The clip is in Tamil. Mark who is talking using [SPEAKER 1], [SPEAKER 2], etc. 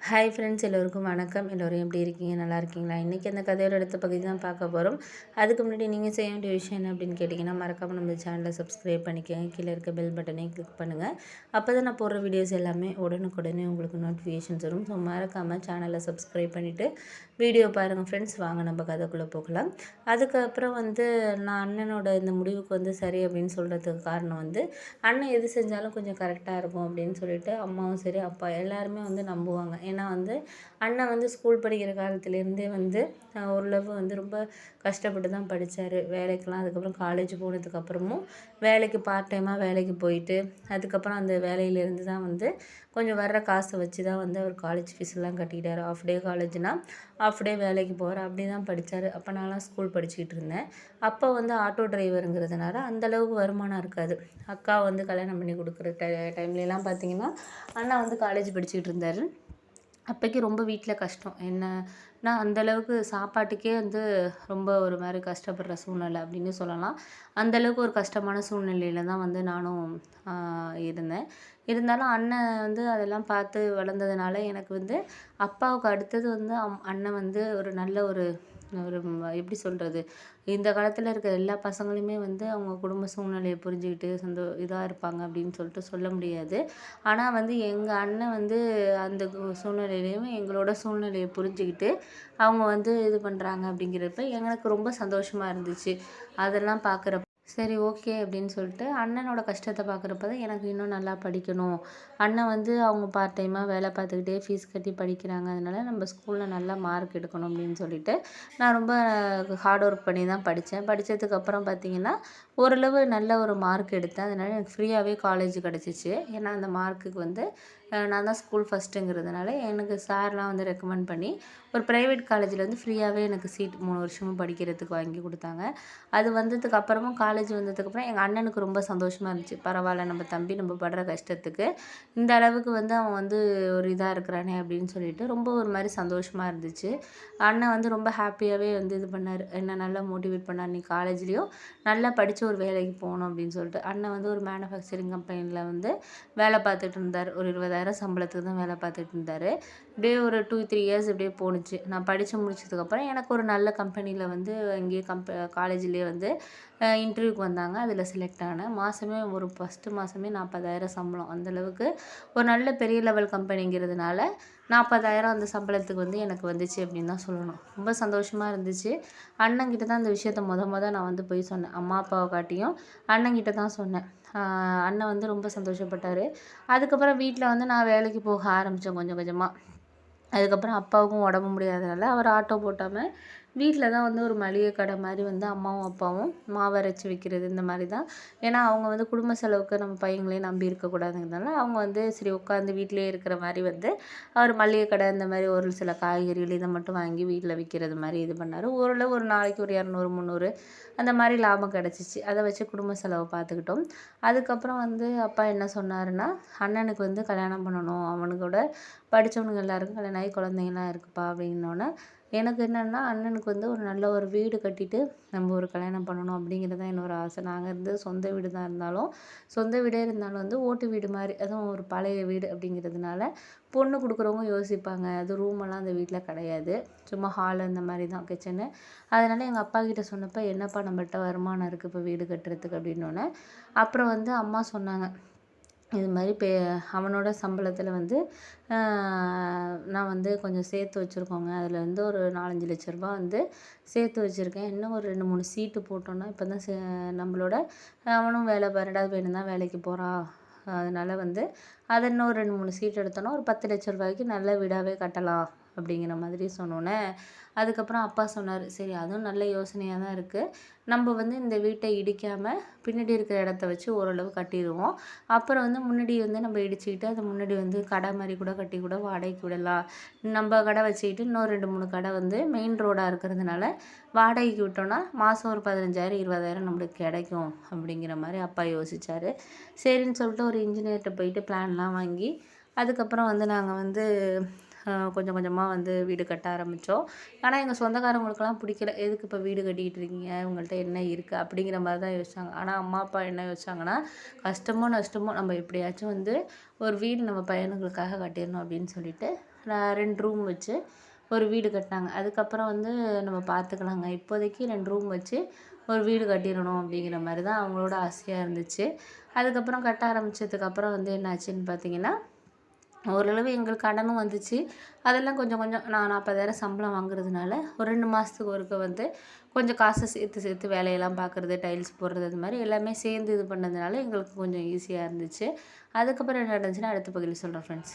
[SPEAKER 1] ஹாய் ஃப்ரெண்ட்ஸ், எல்லோருக்கும் வணக்கம். எல்லோரும் எப்படி இருக்கீங்க? நல்லா இருக்கீங்களா? இன்றைக்கி அந்த கதையோட அடுத்த பகுதி தான் பார்க்க போகிறோம். அதுக்கு முன்னாடி நீங்கள் செய்ய வேண்டிய விஷயம் என்ன அப்படின்னு கேட்டிங்கன்னா, மறக்காமல் நம்ம சேனலை சப்ஸ்கிரைப் பண்ணிக்கோங்க. கீழே இருக்க பெல் பட்டனையும் கிளிக் பண்ணுங்கள். அப்போ தான் நான் போடுற வீடியோஸ் எல்லாமே உடனுக்குடனே உங்களுக்கு நோட்டிஃபிகேஷன்ஸ் வரும். ஸோ மறக்காமல் சேனலை சப்ஸ்கிரைப் பண்ணிவிட்டு வீடியோ பாருங்கள் ஃப்ரெண்ட்ஸ். வாங்க நம்ம கதைக்குள்ளே போகலாம். அதுக்கப்புறம் நான் அண்ணனோட இந்த முடிவுக்கு சரி அப்படின்னு சொல்கிறதுக்கு காரணம் அண்ணன் எது செஞ்சாலும் கொஞ்சம் கரெக்டாக இருக்கும் அப்படின்னு சொல்லிட்டு அம்மாவும் சரி அப்பா எல்லாருமே நம்புவாங்க. ஏன்னா அண்ணன் ஸ்கூல் படிக்கிற காலத்துலேருந்தே ஓரளவு ரொம்ப கஷ்டப்பட்டு தான் படித்தார். வேலைக்கெலாம் அதுக்கப்புறம் காலேஜ் போனதுக்கப்புறமும் வேலைக்கு பார்ட் டைமாக வேலைக்கு போயிட்டு அதுக்கப்புறம் அந்த வேலையிலேருந்து தான் கொஞ்சம் வர்ற காசை வச்சு தான் அவர் காலேஜ் ஃபீஸ்லாம் கட்டிக்கிட்டார். ஆஃப் டே காலேஜ்னால் ஆஃப் டே வேலைக்கு போகிறார். அப்படி தான் படித்தார். அப்போ நான்லாம் ஸ்கூல் படிச்சுக்கிட்டு இருந்தேன். அப்போ ஆட்டோ டிரைவருங்கிறதுனால அந்தளவுக்கு வருமானம் இருக்காது. அக்கா கல்யாணம் பண்ணி கொடுக்குற டைம்லலாம் பார்த்திங்கன்னா அண்ணா காலேஜ் படிச்சுக்கிட்டு இருந்தார். அப்போக்கி ரொம்ப வீட்டில் கஷ்டம். என்னன்னா அந்தளவுக்கு சாப்பாட்டுக்கே ரொம்ப ஒரு மாதிரி கஷ்டப்படுற சூழ்நிலை அப்படின்னு சொல்லலாம். அந்தளவுக்கு ஒரு கஷ்டமான சூழ்நிலையில் தான் நானும் இருந்தேன். இருந்தாலும் அண்ணன் அதெல்லாம் பார்த்து வளர்ந்ததுனால எனக்கு அப்பாவுக்கு அடுத்தது அண்ணன் ஒரு நல்ல ஒரு ஒரு எப்படி சொல்கிறது, இந்த காலத்தில் இருக்கிற எல்லா பசங்களுமே அவங்க குடும்ப சூழ்நிலையை புரிஞ்சுக்கிட்டு இதாக இருப்பாங்க அப்படின்னு சொல்லிட்டு சொல்ல முடியாது. ஆனால் எங்கள் அண்ணன் அந்த சூழ்நிலையிலையும் எங்களோட சூழ்நிலையை புரிஞ்சுக்கிட்டு அவங்க இது பண்ணுறாங்க அப்படிங்கிறப்ப எனக்கு ரொம்ப சந்தோஷமாக இருந்துச்சு. அதெல்லாம் பார்க்குறப்ப சரி ஓகே அப்படின்னு சொல்லிட்டு அண்ணனோட கஷ்டத்தை பார்க்குறப்ப தான் எனக்கு இன்னும் நல்லா படிக்கணும். அண்ணன் அவங்க பார்ட் டைமாக வேலை பார்த்துக்கிட்டே ஃபீஸ் கட்டி படிக்கிறாங்க. அதனால நம்ம ஸ்கூலில் நல்லா மார்க் எடுக்கணும் அப்படின்னு சொல்லிட்டு நான் ரொம்ப ஹார்ட் ஒர்க் பண்ணி தான் படித்தேன். படித்ததுக்கப்புறம் பார்த்திங்கன்னா ஓரளவு நல்ல ஒரு மார்க் எடுத்தேன். அதனால் எனக்கு ஃப்ரீயாகவே காலேஜ் கிடச்சிச்சு. ஏன்னா அந்த மார்க்குக்கு நான் தான் ஸ்கூல் ஃபஸ்ட்டுங்கிறதுனால எனக்கு சார்லாம் ரெக்கமெண்ட் பண்ணி ஒரு ப்ரைவேட் காலேஜில் ஃப்ரீயாகவே எனக்கு சீட் 3 வருஷமும் படிக்கிறதுக்கு வாங்கி கொடுத்தாங்க. அது வந்ததுக்கப்புறமும் காலேஜ் வந்ததுக்கப்புறம் எங்கள் அண்ணனுக்கு ரொம்ப சந்தோஷமாக இருந்துச்சு. பரவாயில்ல, நம்ம தம்பி நம்ம படுற கஷ்டத்துக்கு இந்த அளவுக்கு அவன் ஒரு இதாக இருக்கிறானே அப்படின்னு சொல்லிட்டு ரொம்ப ஒரு மாதிரி சந்தோஷமாக இருந்துச்சு. அண்ணன் ரொம்ப ஹாப்பியாகவே இது பண்ணார். என்ன நல்லா மோட்டிவேட் பண்ணார். நீ காலேஜ்லேயும் நல்லா படித்து ஒரு வேலைக்கு போகணும் அப்படின்னு சொல்லிட்டு. அண்ணன் ஒரு மேனுஃபேக்சரிங் கம்பெனியில் வேலை பார்த்துட்டு இருந்தார். ஒரு 20,000 சம்பளத்துக்கு தான் வேலை பார்த்துட்டு இருந்தார். இப்படியே ஒரு 2-3 இயர்ஸ் இப்படியே போணுச்சு. நான் படித்து முடிச்சதுக்கப்புறம் எனக்கு ஒரு நல்ல கம்பெனியில் இங்கேயே காலேஜ்லேயே இன்டர்வியூக்கு வந்தாங்க. அதில் செலக்ட் ஆனேன். மாதமே ஒரு ஃபஸ்ட்டு மாதமே 40,000 சம்பளம். அந்தளவுக்கு ஒரு நல்ல பெரிய லெவல் கம்பெனிங்கிறதுனால 40,000 அந்த சம்பளத்துக்கு எனக்கு வந்துச்சு அப்படின்னு தான் சொல்லணும். ரொம்ப சந்தோஷமாக இருந்துச்சு. அண்ணங்கிட்ட தான் அந்த விஷயத்த நான் போய் சொன்னேன். அம்மா அப்பாவை காட்டியும் அண்ணங்கிட்ட தான் சொன்னேன். அண்ணன் ரொம்ப சந்தோஷப்பட்டார். அதுக்கப்புறம் வீட்டில் நான் வேலைக்கு போக ஆரம்பித்தேன் கொஞ்சம் கொஞ்சமாக. அதுக்கப்புறம் அப்பாவுக்கும் உடம்பு முடியாதனால அவர் ஆட்டோ போட்டாமல் வீட்டில் தான் ஒரு மளிகை கடை மாதிரி அம்மாவும் அப்பாவும் மாவு அரைச்சி விற்கிறது இந்த மாதிரி தான். ஏன்னா அவங்க குடும்ப செலவுக்கு நம்ம பையங்களையும் நம்பி இருக்கக்கூடாதுங்கிறதுனால அவங்க சரி உட்காந்து வீட்டிலே இருக்கிற மாதிரி அவர் மளிகை கடை இந்த மாதிரி ஒரு சில காய்கறிகள் இதை மட்டும் வாங்கி வீட்டில் விற்கிறது மாதிரி இது பண்ணார். ஓரளவு ஒரு நாளைக்கு ஒரு 200, 300 அந்த மாதிரி லாபம் கிடச்சிச்சு. அதை வச்சு குடும்ப செலவை பார்த்துக்கிட்டோம். அதுக்கப்புறம் அப்பா என்ன சொன்னாருன்னா, அண்ணனுக்கு கல்யாணம் பண்ணணும். அவனுக்கூட படித்தவனுங்க எல்லாருக்கும் கல்யாணம் ஆகி குழந்தைங்கலாம் இருக்குப்பா அப்படின்னோடனே எனக்கு என்னென்னா அண்ணனுக்கு ஒரு நல்ல ஒரு வீடு கட்டிட்டு நம்ம ஒரு கல்யாணம் பண்ணணும் அப்படிங்கிறது தான் என்னோட ஆசை. நாங்கள் சொந்த வீடு தான் இருந்தாலும் சொந்த வீடே இருந்தாலும் ஓட்டு வீடு மாதிரி, அதுவும் ஒரு பழைய வீடு அப்படிங்கிறதுனால பொண்ணு கொடுக்குறவங்க யோசிப்பாங்க. அது ரூமெல்லாம் அந்த வீட்டில் கிடையாது. சும்மா ஹால் அந்த மாதிரி தான் கிச்சனு. அதனால் எங்கள் அப்பா கிட்ட சொன்னப்போ என்னப்பா நம்மள்ட்ட வருமானம் இருக்குது இப்போ வீடு கட்டுறதுக்கு அப்படின்னோடனே அப்புறம் அம்மா சொன்னாங்க, இது மாதிரி அவனோட சம்பளத்தில் நான் கொஞ்சம் சேர்த்து வச்சுருக்கோங்க. அதில் ஒரு 4-5 லட்ச ரூபா சேர்த்து வச்சுருக்கேன். இன்னும் ஒரு 2-3 சீட்டு போட்டோன்னா இப்போ தான் நம்மளோட அவனும் வேலை 2வது பையன் தான் வேலைக்கு போகிறான். அதனால் அதை இன்னும் ஒரு 2-3 சீட் எடுத்தோன்னா ஒரு 10 லட்ச ரூபாய்க்கு நல்ல வீடாகவே கட்டலாம் அப்படிங்கிற மாதிரி சொன்னோன்னே அதுக்கப்புறம் அப்பா சொன்னார், சரி அதுவும் நல்ல யோசனையாக தான் இருக்குது. நம்ம இந்த வீட்டை இடிக்காமல் பின்னாடி இருக்கிற இடத்த வச்சு ஓரளவு கட்டிடுவோம். அப்புறம் முன்னாடி நம்ம இடிச்சுக்கிட்டு அது முன்னாடி கடை மாதிரி கூட கட்டி கூட வாடகைக்கு விடலாம். நம்ம கடை வச்சுக்கிட்டு இன்னும் 2-3 கடை மெயின் ரோடாக இருக்கிறதுனால வாடகைக்கு விட்டோன்னா மாதம் ஒரு 15,000 20,000 நம்மளுக்கு கிடைக்கும் அப்படிங்கிற மாதிரி அப்பா யோசித்தார். சரின்னு சொல்லிட்டு ஒரு இன்ஜினியர்கிட்ட போயிட்டு பிளான்லாம் வாங்கி அதுக்கப்புறம் நாங்கள் கொஞ்சம் கொஞ்சமாக வந்து வீடு கட்ட ஆரம்பித்தோம். ஆனால் எங்கள் சொந்தக்காரவங்களுக்கெல்லாம் பிடிக்கல. எதுக்கு இப்போ வீடு கட்டிக்கிட்டு இருக்கீங்க, உங்கள்கிட்ட என்ன இருக்குது அப்படிங்கிற மாதிரி தான் யோசிச்சாங்க. ஆனால் அம்மா அப்பா என்ன யோசிச்சாங்கன்னா, கஷ்டமோ நஷ்டமோ நம்ம எப்படியாச்சும் வந்து ஒரு வீடு நம்ம பையனுங்களுக்காக கட்டிடணும் அப்படின்னு சொல்லிட்டு 2 ரூம் வச்சு ஒரு வீடு கட்டினாங்க. அதுக்கப்புறம் வந்து நம்ம பார்த்துக்கலாங்க, இப்போதைக்கு 2 ரூம் வச்சு ஒரு வீடு கட்டிடணும் அப்படிங்கிற மாதிரி தான் அவங்களோட ஆசையாக இருந்துச்சு. அதுக்கப்புறம் கட்ட ஆரம்பித்ததுக்கப்புறம் வந்து என்னாச்சுன்னு பார்த்தீங்கன்னா, ஓரளவு எங்களுக்கு கடனும் வந்துச்சு. அதெல்லாம் கொஞ்சம் கொஞ்சம் நான் 40,000 சம்பளம் வாங்குறதுனால ஒரு 2 மாதத்துக்கு ஒருக்க வந்து கொஞ்சம் காசை சேர்த்து சேர்த்து வேலையெல்லாம் பார்க்குறது, டைல்ஸ் போடுறது, அது மாதிரி எல்லாமே சேர்ந்து இது பண்ணதுனால எங்களுக்கு கொஞ்சம் ஈஸியாக இருந்துச்சு. அதுக்கப்புறம் என்ன நடந்துச்சுன்னா அடுத்த பகுதியில் சொல்கிறேன் ஃப்ரெண்ட்ஸ்.